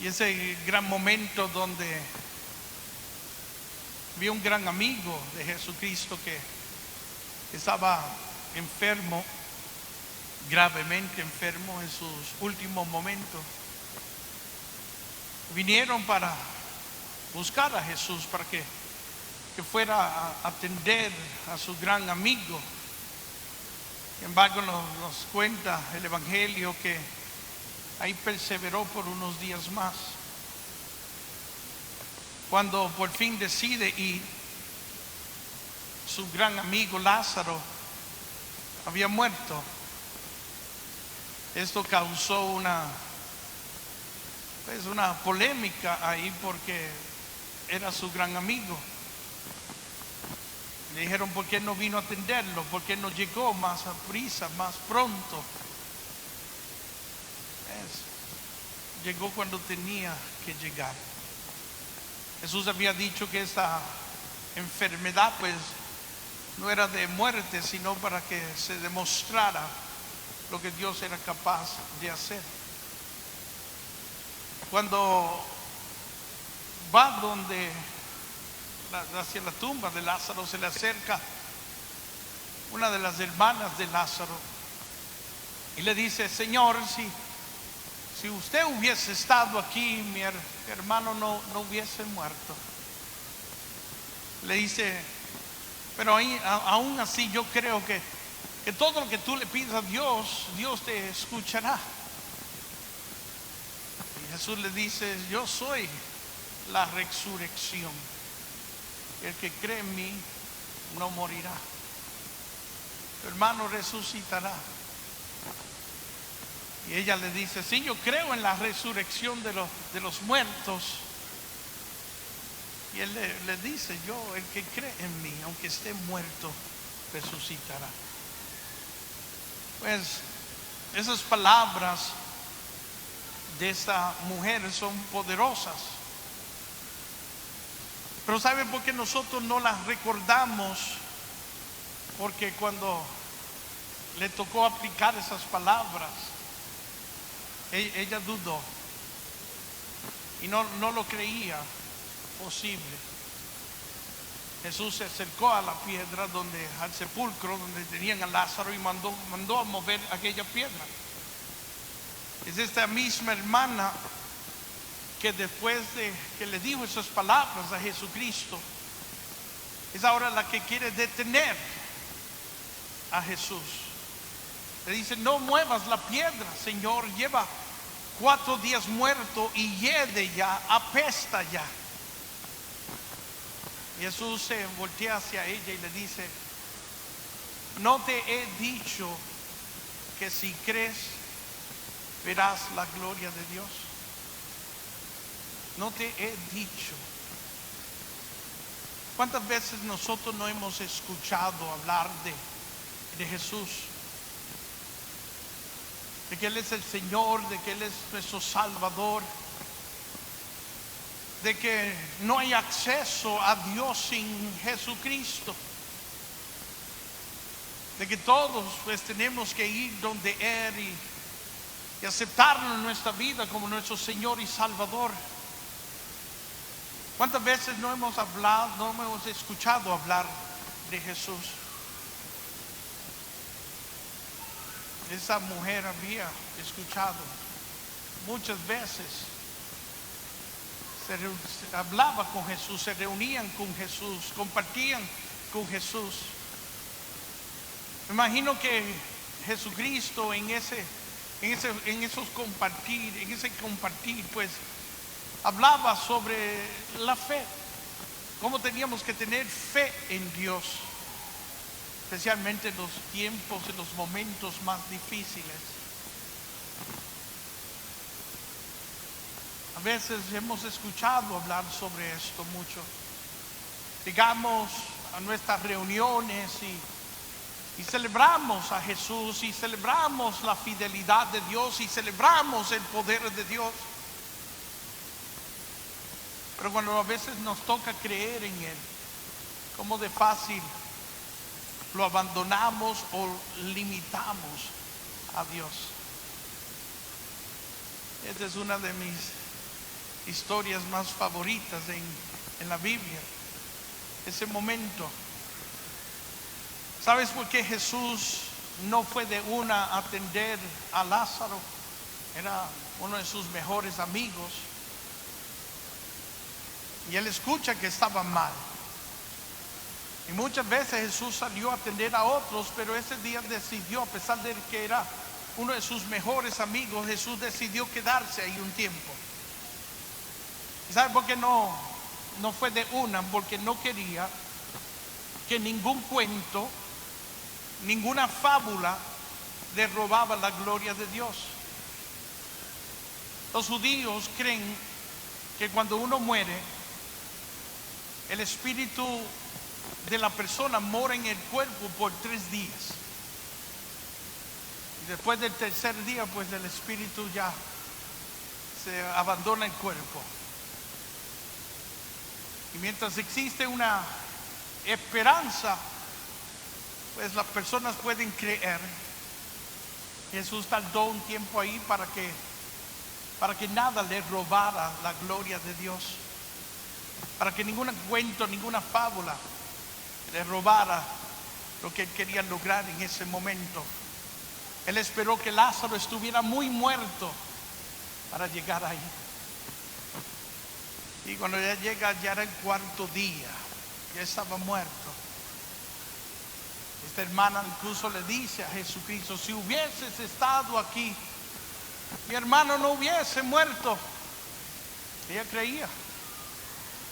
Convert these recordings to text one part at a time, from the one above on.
Y ese gran momento donde vi un gran amigo de Jesucristo que estaba enfermo, gravemente enfermo en sus últimos momentos. Vinieron para buscar a Jesús para que fuera a atender a su gran amigo. Sin embargo, nos cuenta el Evangelio que ahí perseveró por unos días más. Cuando por fin decide ir, su gran amigo Lázaro había muerto. Esto causó una polémica ahí porque era su gran amigo. Le dijeron, ¿por qué no vino a atenderlo? ¿Por qué no llegó más a prisa, más pronto? Llegó cuando tenía que llegar. Jesús había dicho que esta enfermedad pues no era de muerte, sino para que se demostrara lo que Dios era capaz de hacer. Cuando va hacia la tumba de Lázaro, se le acerca una de las hermanas de Lázaro y le dice, Señor, si usted hubiese estado aquí, mi hermano no hubiese muerto. Le dice, pero aún así yo creo que todo lo que tú le pidas a Dios, Dios te escuchará. Y Jesús le dice, yo soy la resurrección. El que cree en mí no morirá. Tu hermano resucitará. Y ella le dice, sí, yo creo en la resurrección de los muertos. Y él le dice, el que cree en mí, aunque esté muerto, resucitará. Pues esas palabras de esta mujer son poderosas. Pero ¿saben por qué nosotros no las recordamos? Porque cuando le tocó aplicar esas palabras, ella dudó y no lo creía posible. Jesús se acercó a la piedra al sepulcro donde tenían a Lázaro y mandó a mover aquella piedra. Es esta misma hermana que después de que le dijo esas palabras a Jesucristo, es ahora la que quiere detener a Jesús. Le dice, no muevas la piedra, Señor, lleva 4 días muerto y hiede ya, apesta ya. Y Jesús se voltea hacia ella y le dice, no te he dicho que si crees verás la gloria de Dios. No te he dicho. ¿Cuántas veces nosotros no hemos escuchado hablar de Jesús? De que Él es el Señor, de que Él es nuestro Salvador, de que no hay acceso a Dios sin Jesucristo, de que todos pues tenemos que ir donde Él y aceptarlo en nuestra vida como nuestro Señor y Salvador. ¿Cuántas veces no hemos escuchado hablar de Jesús? Esa mujer había escuchado muchas veces. Se hablaba con Jesús, se reunían con Jesús, compartían con Jesús. Me imagino que Jesucristo en ese compartir, pues hablaba sobre la fe, cómo teníamos que tener fe en Dios, especialmente en los tiempos, en los momentos más difíciles. A veces hemos escuchado hablar sobre esto mucho. Llegamos a nuestras reuniones y celebramos a Jesús y celebramos la fidelidad de Dios y celebramos el poder de Dios. Pero cuando a veces nos toca creer en Él, como de fácil lo abandonamos o limitamos a Dios. Esta es una de mis historias más favoritas en la Biblia. Ese momento. ¿Sabes por qué Jesús no fue de una a atender a Lázaro? Era uno de sus mejores amigos. Y él escucha que estaba mal. Y muchas veces Jesús salió a atender a otros, pero ese día decidió, a pesar de que era uno de sus mejores amigos, Jesús decidió quedarse ahí un tiempo. ¿Y sabe por qué no fue de una? Porque no quería que ningún cuento, ninguna fábula le robaba la gloria de Dios. Los judíos creen que cuando uno muere, el espíritu de la persona mora en el cuerpo por 3 días. Y después del tercer día, pues el espíritu ya se abandona el cuerpo. Y mientras existe una esperanza, pues las personas pueden creer. Jesús tardó un tiempo ahí para que nada le robara la gloria de Dios, para que ningún cuento, ninguna fábula le robara lo que él quería lograr en ese momento. Él esperó que Lázaro estuviera muy muerto para llegar ahí. Y cuando ya llega, ya era el 4º día, ya estaba muerto. Esta hermana incluso le dice a Jesucristo: si hubieses estado aquí, mi hermano no hubiese muerto. Ella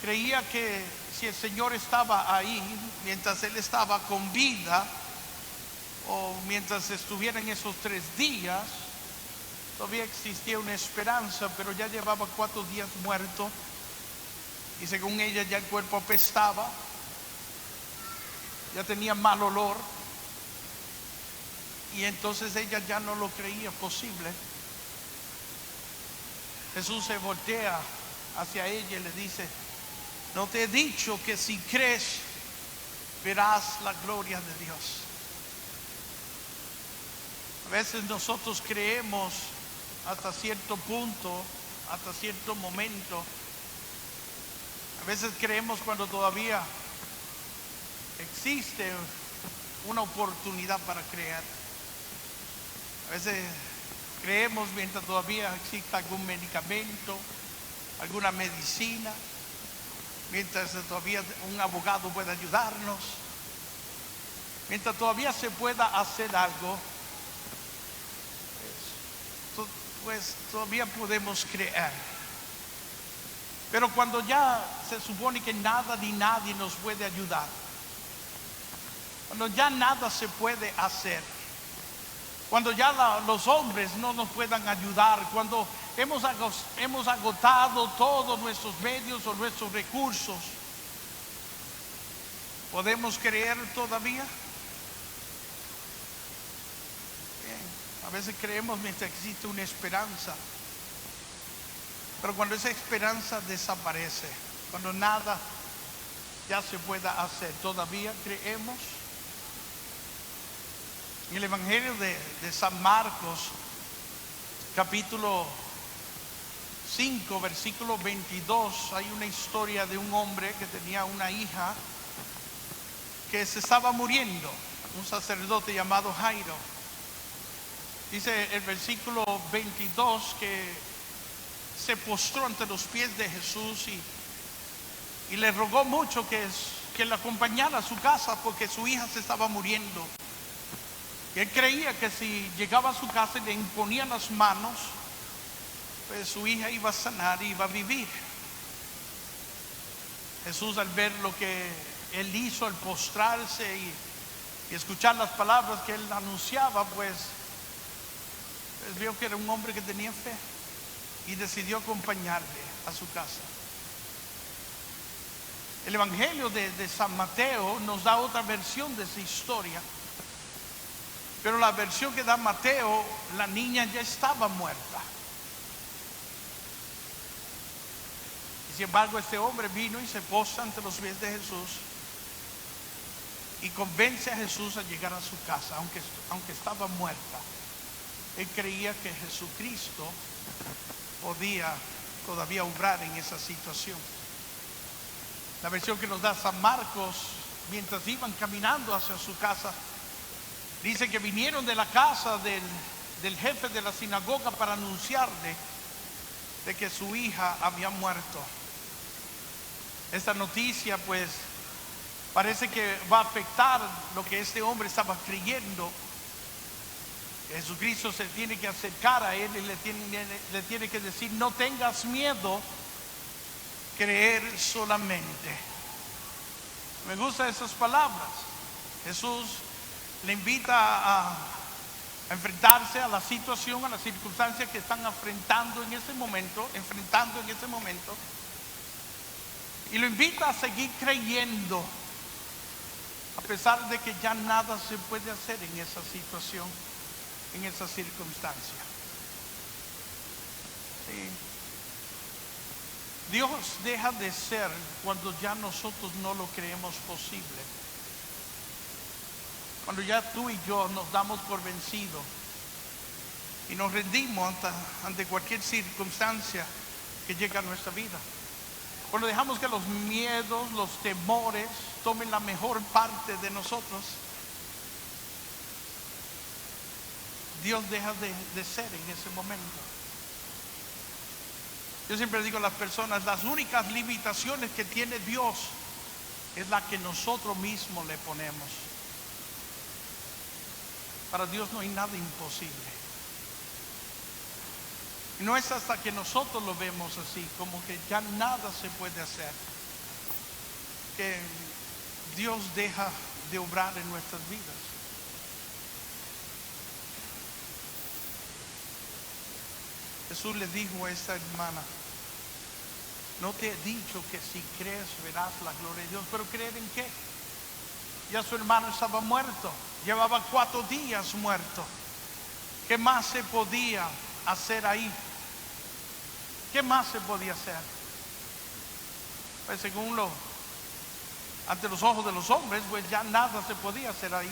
creía que si el Señor estaba ahí, mientras él estaba con vida, o mientras estuviera en esos 3 días, todavía existía una esperanza, pero ya llevaba 4 días muerto. Y según ella ya el cuerpo apestaba, ya tenía mal olor. Y entonces ella ya no lo creía posible. Jesús se voltea hacia ella y le dice: ¿no te he dicho que si crees verás la gloria de Dios? A veces nosotros creemos hasta cierto punto, hasta cierto momento. A veces creemos cuando todavía existe una oportunidad para creer. A veces creemos mientras todavía exista algún medicamento, alguna medicina, mientras todavía un abogado pueda ayudarnos, mientras todavía se pueda hacer algo, pues todavía podemos creer. Pero cuando ya se supone que nada ni nadie nos puede ayudar, cuando ya nada se puede hacer, cuando ya los hombres no nos puedan ayudar, cuando hemos agotado todos nuestros medios o nuestros recursos, ¿podemos creer todavía? Bien, a veces creemos mientras existe una esperanza. Pero cuando esa esperanza desaparece, cuando nada ya se pueda hacer, ¿todavía creemos? En el Evangelio de San Marcos, capítulo 5, versículo 22, hay una historia de un hombre que tenía una hija que se estaba muriendo, un sacerdote llamado Jairo. Dice el versículo 22 que se postró ante los pies de Jesús y le rogó mucho que le acompañara a su casa porque su hija se estaba muriendo. Y él creía que si llegaba a su casa y le imponía las manos, pues su hija iba a sanar y iba a vivir. Jesús, al ver lo que él hizo, al postrarse y escuchar las palabras que él anunciaba, pues vio que era un hombre que tenía fe y decidió acompañarle a su casa. El Evangelio de San Mateo nos da otra versión de esa historia, pero la versión que da Mateo, la niña ya estaba muerta. Y sin embargo, este hombre vino y se postra ante los pies de Jesús y convence a Jesús a llegar a su casa, aunque estaba muerta. Él creía que Jesucristo podía todavía obrar en esa situación. La versión que nos da San Marcos, mientras iban caminando hacia su casa, dice que vinieron de la casa del jefe de la sinagoga para anunciarle de que su hija había muerto. Esta noticia pues parece que va a afectar lo que este hombre estaba creyendo. Jesucristo se tiene que acercar a él y le tiene que decir: no tengas miedo, creer solamente. Me gustan esas palabras. Jesús le invita a enfrentarse a la situación, a las circunstancias que están enfrentando en ese momento, y lo invita a seguir creyendo, a pesar de que ya nada se puede hacer en esa situación, en esa circunstancia. Sí. Dios deja de ser cuando ya nosotros no lo creemos posible. Cuando ya tú y yo nos damos por vencidos y nos rendimos ante cualquier circunstancia que llega a nuestra vida. Cuando dejamos que los miedos, los temores tomen la mejor parte de nosotros, Dios deja de ser en ese momento. Yo siempre digo a las personas: las únicas limitaciones que tiene Dios es la que nosotros mismos le ponemos. Para Dios no hay nada imposible. Y no es hasta que nosotros lo vemos así, como que ya nada se puede hacer, que Dios deja de obrar en nuestras vidas. Jesús le dijo a esta hermana: no te he dicho que si crees verás la gloria de Dios. Pero ¿creer en qué? Ya su hermano estaba muerto, llevaba 4 días muerto. ¿Qué más se podía hacer ahí? ¿Qué más se podía hacer? Pues ante los ojos de los hombres, pues ya nada se podía hacer ahí.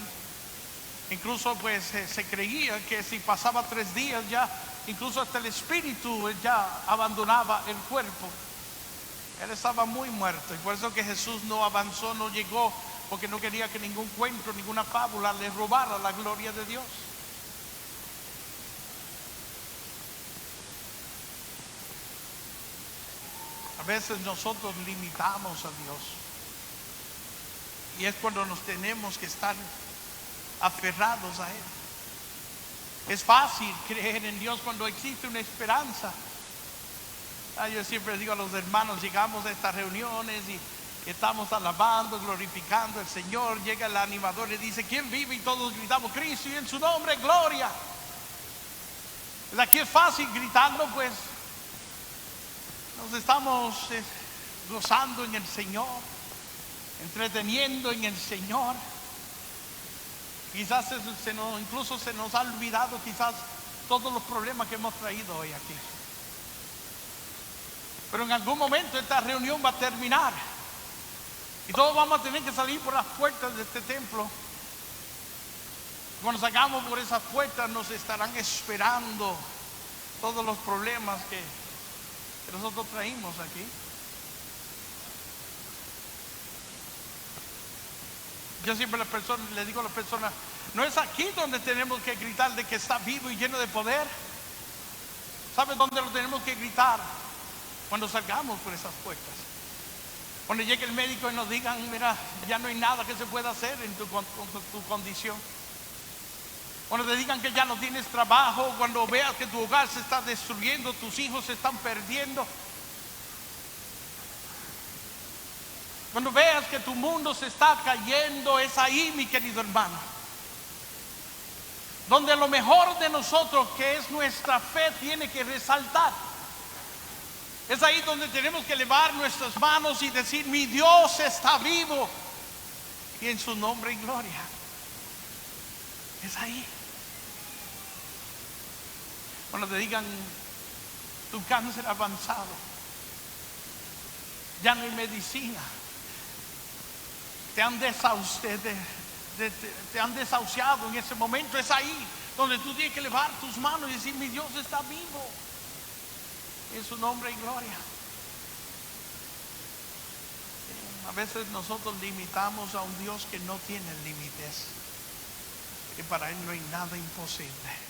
Incluso pues se creía que si pasaba 3 días ya, incluso hasta el espíritu ya abandonaba el cuerpo. Él estaba muy muerto, y por eso que Jesús no avanzó, no llegó, porque no quería que ningún cuento, ninguna fábula le robara la gloria de Dios. A veces nosotros limitamos a Dios, y es cuando nos tenemos que estar aferrados a Él. Es fácil creer en Dios cuando existe una esperanza. Yo siempre digo a los hermanos: llegamos a estas reuniones y estamos alabando, glorificando al Señor. Llega el animador y dice: ¿quién vive? Y todos gritamos: Cristo, y en su nombre gloria. Pues aquí es fácil gritarlo, pues nos estamos gozando en el Señor, entreteniendo en el Señor. Quizás incluso se nos ha olvidado quizás todos los problemas que hemos traído hoy aquí. Pero en algún momento esta reunión va a terminar y todos vamos a tener que salir por las puertas de este templo. Cuando salgamos por esas puertas nos estarán esperando todos los problemas que nosotros traímos aquí. Yo siempre le digo a las personas: no es aquí donde tenemos que gritar de que está vivo y lleno de poder. ¿Sabes dónde lo tenemos que gritar? Cuando salgamos por esas puertas. Cuando llegue el médico y nos digan: mira, ya no hay nada que se pueda hacer en tu condición. Cuando te digan que ya no tienes trabajo. Cuando veas que tu hogar se está destruyendo, tus hijos se están perdiendo. Cuando veas que tu mundo se está cayendo, es ahí, mi querido hermano, donde lo mejor de nosotros, que es nuestra fe, tiene que resaltar. Es ahí donde tenemos que elevar nuestras manos y decir: mi Dios está vivo, y en su nombre y gloria. Es ahí. Cuando te digan: tu cáncer avanzado, ya no hay medicina, te han desahuciado en ese momento, es ahí donde tú tienes que elevar tus manos y decir: mi Dios está vivo. en su nombre y gloria. A veces nosotros limitamos a un Dios que no tiene límites, que para Él no hay nada imposible.